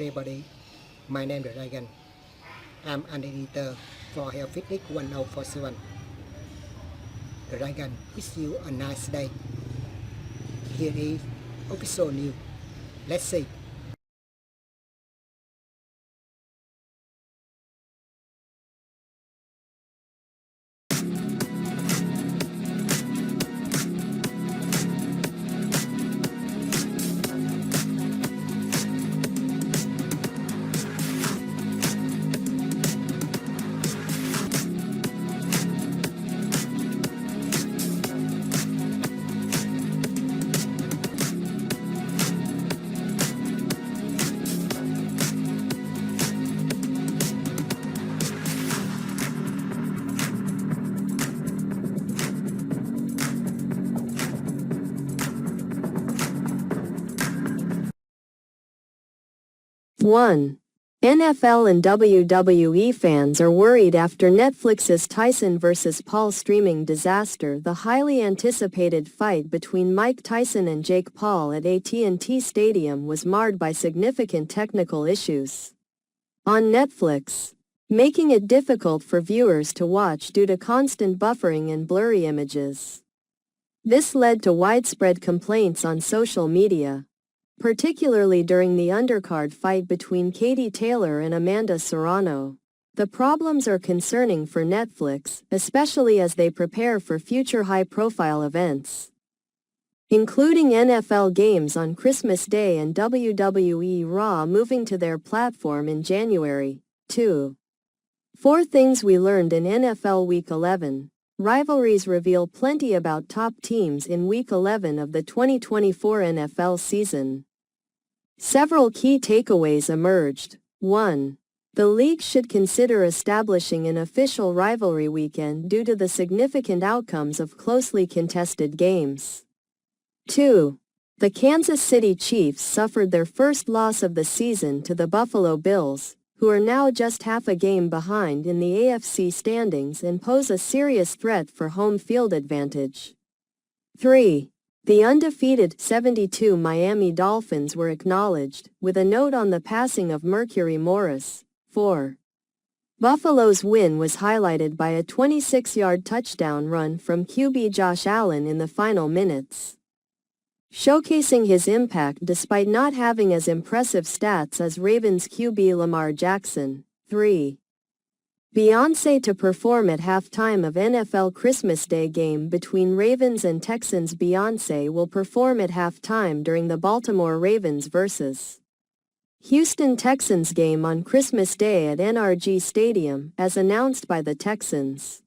everybody, my name is Ryan. I'm an editor for Health Fitness 1047. Ryan wish you a nice day. Here is official news. Let's see. One. NFL and WWE fans are worried after Netflix's Tyson vs. Paul streaming disaster. The highly anticipated fight between Mike Tyson and Jake Paul at AT&T Stadium was marred by significant technical issues on Netflix, making it difficult for viewers to watch due to constant buffering and blurry images. This led to widespread complaints on social media, particularly during the undercard fight between Katie Taylor and Amanda Serrano. The problems are concerning for Netflix, especially as they prepare for future high-profile events, including NFL games on Christmas Day and WWE Raw moving to their platform in January. 2. 4 things we learned in NFL Week 11. Rivalries reveal plenty about top teams in Week 11 of the 2024 NFL season. Several key takeaways emerged. 1. The league should consider establishing an official rivalry weekend due to the significant outcomes of closely contested games. 2. The Kansas City Chiefs suffered their first loss of the season to the Buffalo Bills, who are now just half a game behind in the AFC standings and pose a serious threat for home field advantage. 3. The undefeated 72 Miami Dolphins were acknowledged, with a note on the passing of Mercury Morris. 4. Buffalo's win was highlighted by a 26-yard touchdown run from QB Josh Allen in the final minutes, showcasing his impact despite not having as impressive stats as Ravens QB Lamar Jackson. 3. Beyoncé to perform at halftime of NFL Christmas Day game between Ravens and Texans. Beyoncé will perform at halftime during the Baltimore Ravens vs. Houston Texans game on Christmas Day at NRG Stadium, as announced by the Texans.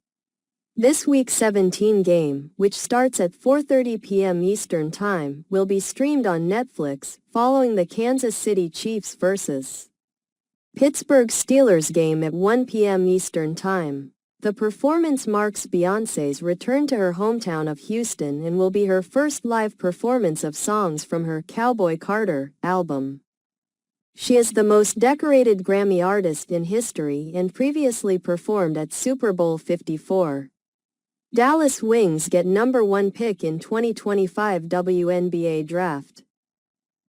This Week 17 game, which starts at 4:30 p.m. Eastern Time, will be streamed on Netflix, following the Kansas City Chiefs vs. Pittsburgh Steelers game at 1 p.m. Eastern Time. The performance marks Beyoncé's return to her hometown of Houston and will be her first live performance of songs from her Cowboy Carter album. She is the most decorated Grammy artist in history and previously performed at Super Bowl 54. Dallas Wings get number 1 pick in 2025 WNBA Draft.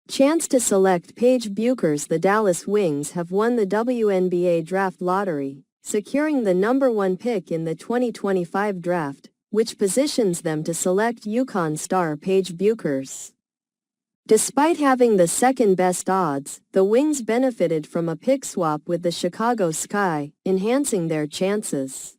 Chance to select Paige Bueckers. The Dallas Wings have won the WNBA Draft Lottery, securing the number 1 pick in the 2025 draft, which positions them to select UConn star Paige Bueckers. Despite having the second-best odds, the Wings benefited from a pick swap with the Chicago Sky, enhancing their chances.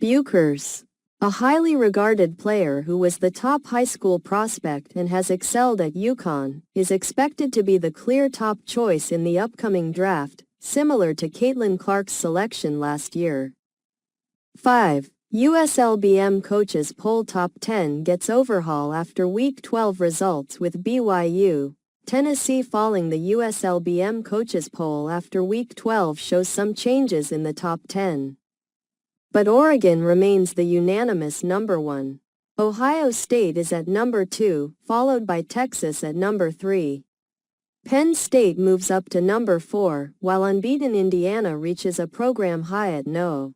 Bueckers, a highly regarded player who was the top high school prospect and has excelled at UConn, is expected to be the clear top choice in the upcoming draft, similar to Caitlin Clark's selection last year. 5. USLBM coaches poll top 10 gets overhaul after Week 12 results with BYU, Tennessee falling. The USLBM coaches poll after Week 12 shows some changes in the top 10. But Oregon remains the unanimous number 1. Ohio State is at number 2, followed by Texas at number 3. Penn State moves up to number 4, while unbeaten Indiana reaches a program high at No.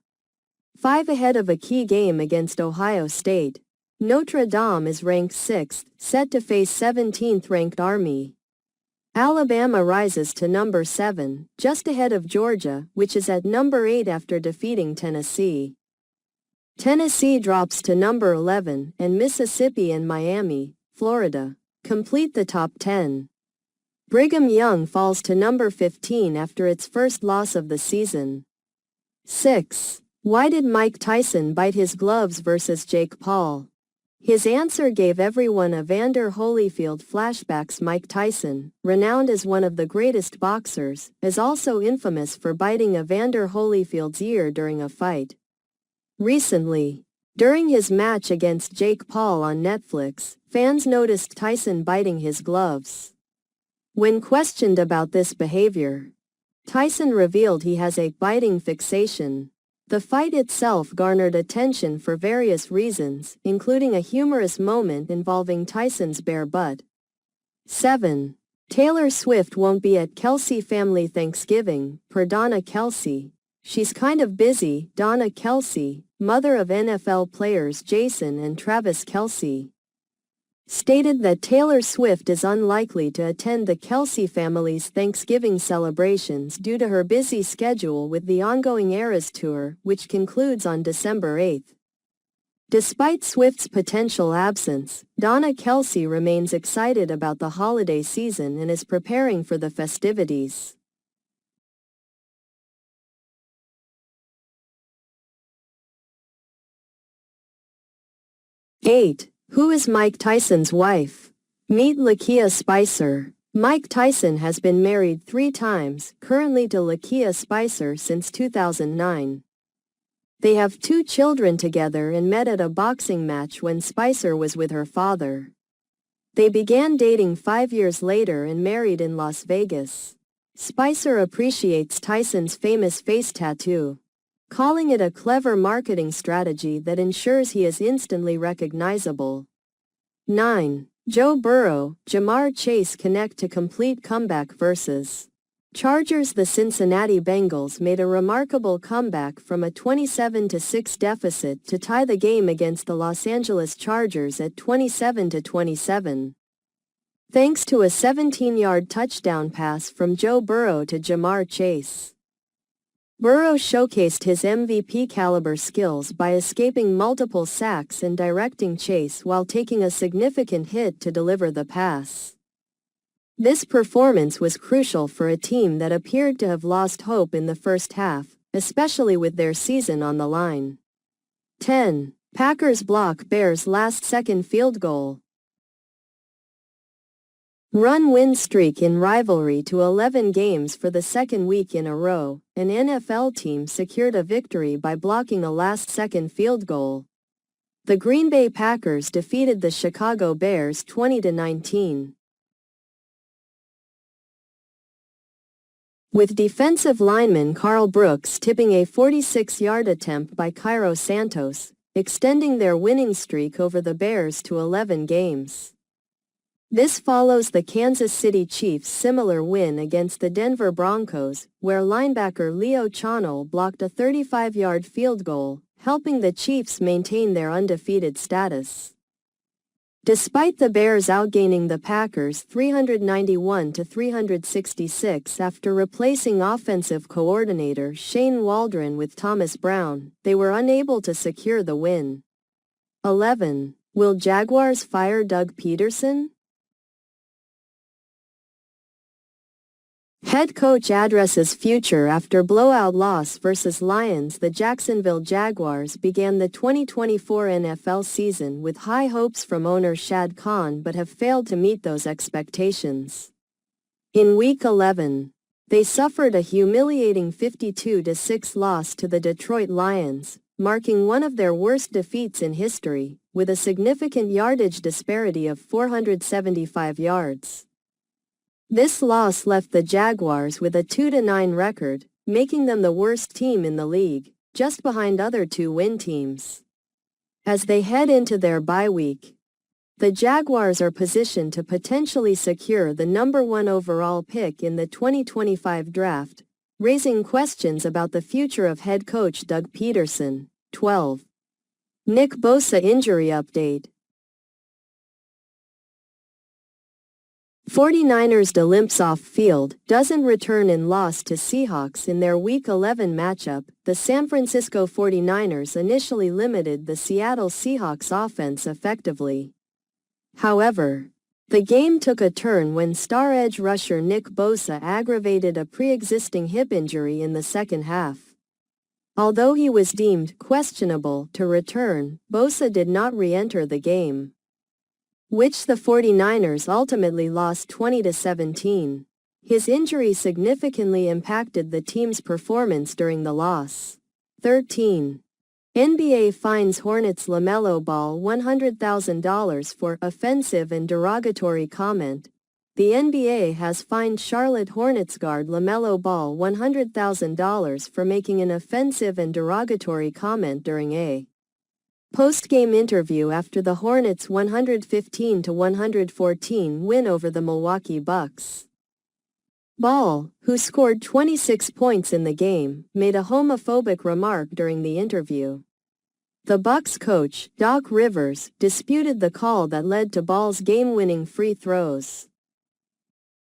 5 ahead of a key game against Ohio State. Notre Dame is ranked 6th, set to face 17th-ranked Army. Alabama rises to number 7, just ahead of Georgia, which is at number 8 after defeating Tennessee. Tennessee drops to number 11, and Mississippi and Miami, Florida, complete the top 10. Brigham Young falls to number 15 after its first loss of the season. 6. Why did Mike Tyson bite his gloves versus Jake Paul? His answer gave everyone Evander Holyfield flashbacks. Mike Tyson, renowned as one of the greatest boxers, is also infamous for biting Evander Holyfield's ear during a fight. Recently, during his match against Jake Paul on Netflix, fans noticed Tyson biting his gloves. When questioned about this behavior, Tyson revealed he has a biting fixation. The fight itself garnered attention for various reasons, including a humorous moment involving Tyson's bare butt. 7. Taylor Swift won't be at Kelce family Thanksgiving, per Donna Kelce. She's kind of busy. Donna Kelce, mother of NFL players Jason and Travis Kelce, stated that Taylor Swift is unlikely to attend the Kelce family's Thanksgiving celebrations due to her busy schedule with the ongoing Eras Tour, which concludes on December 8. Despite Swift's potential absence, Donna Kelce remains excited about the holiday season and is preparing for the festivities. Eight. Who is Mike Tyson's wife? Meet Lakia Spicer. Mike Tyson has been married 3 times, currently to Lakia Spicer since 2009. They have 2 children together and met at a boxing match when Spicer was with her father. They began dating 5 years later and married in Las Vegas. Spicer appreciates Tyson's famous face tattoo, calling it a clever marketing strategy that ensures he is instantly recognizable. 9. Joe Burrow, Jamar Chase connect to complete comeback versus Chargers. The Cincinnati Bengals made a remarkable comeback from a 27-6 deficit to tie the game against the Los Angeles Chargers at 27-27. Thanks to a 17-yard touchdown pass from Joe Burrow to Jamar Chase. Burrow showcased his MVP-caliber skills by escaping multiple sacks and directing Chase while taking a significant hit to deliver the pass. This performance was crucial for a team that appeared to have lost hope in the first half, especially with their season on the line. 10. Packers block Bears' last-second field goal. Run win streak in rivalry to 11 games for the second week in a row. An NFL team secured a victory by blocking a last-second field goal. The Green Bay Packers defeated the Chicago Bears 20-19. With defensive lineman Carl Brooks tipping a 46-yard attempt by Cairo Santos, extending their winning streak over the Bears to 11 games. This follows the Kansas City Chiefs' similar win against the Denver Broncos, where linebacker Leo Chenal blocked a 35-yard field goal, helping the Chiefs maintain their undefeated status. Despite the Bears outgaining the Packers 391-366 after replacing offensive coordinator Shane Waldron with Thomas Brown, they were unable to secure the win. 11. Will Jaguars fire Doug Peterson? Head coach addresses future after blowout loss versus Lions. The Jacksonville Jaguars began the 2024 NFL season with high hopes from owner Shad Khan but have failed to meet those expectations. In Week 11, they suffered a humiliating 52-6 loss to the Detroit Lions, marking one of their worst defeats in history, with a significant yardage disparity of 475 yards. This loss left the Jaguars with a 2-9 record, making them the worst team in the league, just behind other 2-win teams. As they head into their bye week, the Jaguars are positioned to potentially secure the number 1 overall pick in the 2025 draft, raising questions about the future of head coach Doug Peterson. 12. Nick Bosa injury update. 49ers limps off field, doesn't return and lost to Seahawks in their Week 11 matchup. The San Francisco 49ers initially limited the Seattle Seahawks offense effectively. However, the game took a turn when star edge rusher Nick Bosa aggravated a pre-existing hip injury in the second half. Although he was deemed questionable to return, Bosa did not re-enter the game, which the 49ers ultimately lost 20-17. His injury significantly impacted the team's performance during the loss. 13. NBA fines Hornets LaMelo Ball $100,000 for offensive and derogatory comment. The NBA has fined Charlotte Hornets guard LaMelo Ball $100,000 for making an offensive and derogatory comment during a post-game interview after the Hornets' 115-114 win over the Milwaukee Bucks. Ball, who scored 26 points in the game, made a homophobic remark during the interview. The Bucks coach, Doc Rivers, disputed the call that led to Ball's game-winning free throws,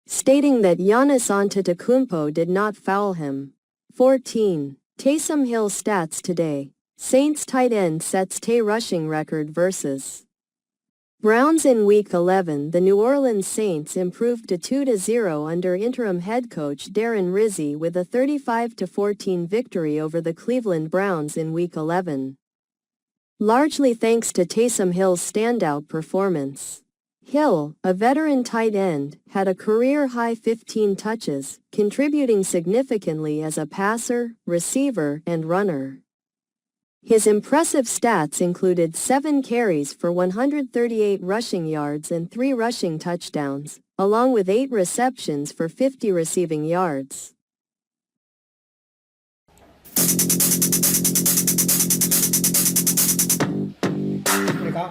stating that Giannis Antetokounmpo did not foul him. 14. Taysom Hill stats today. Saints tight end sets rushing record versus Browns in Week 11. The New Orleans Saints improved to 2-0 under interim head coach Darren Rizzi with a 35-14 victory over the Cleveland Browns in Week 11, largely thanks to Taysom Hill's standout performance. Hill, a veteran tight end, had a career-high 15 touches, contributing significantly as a passer, receiver, and runner. His impressive stats included 7 carries for 138 rushing yards and 3 rushing touchdowns, along with 8 receptions for 50 receiving yards. Here we go.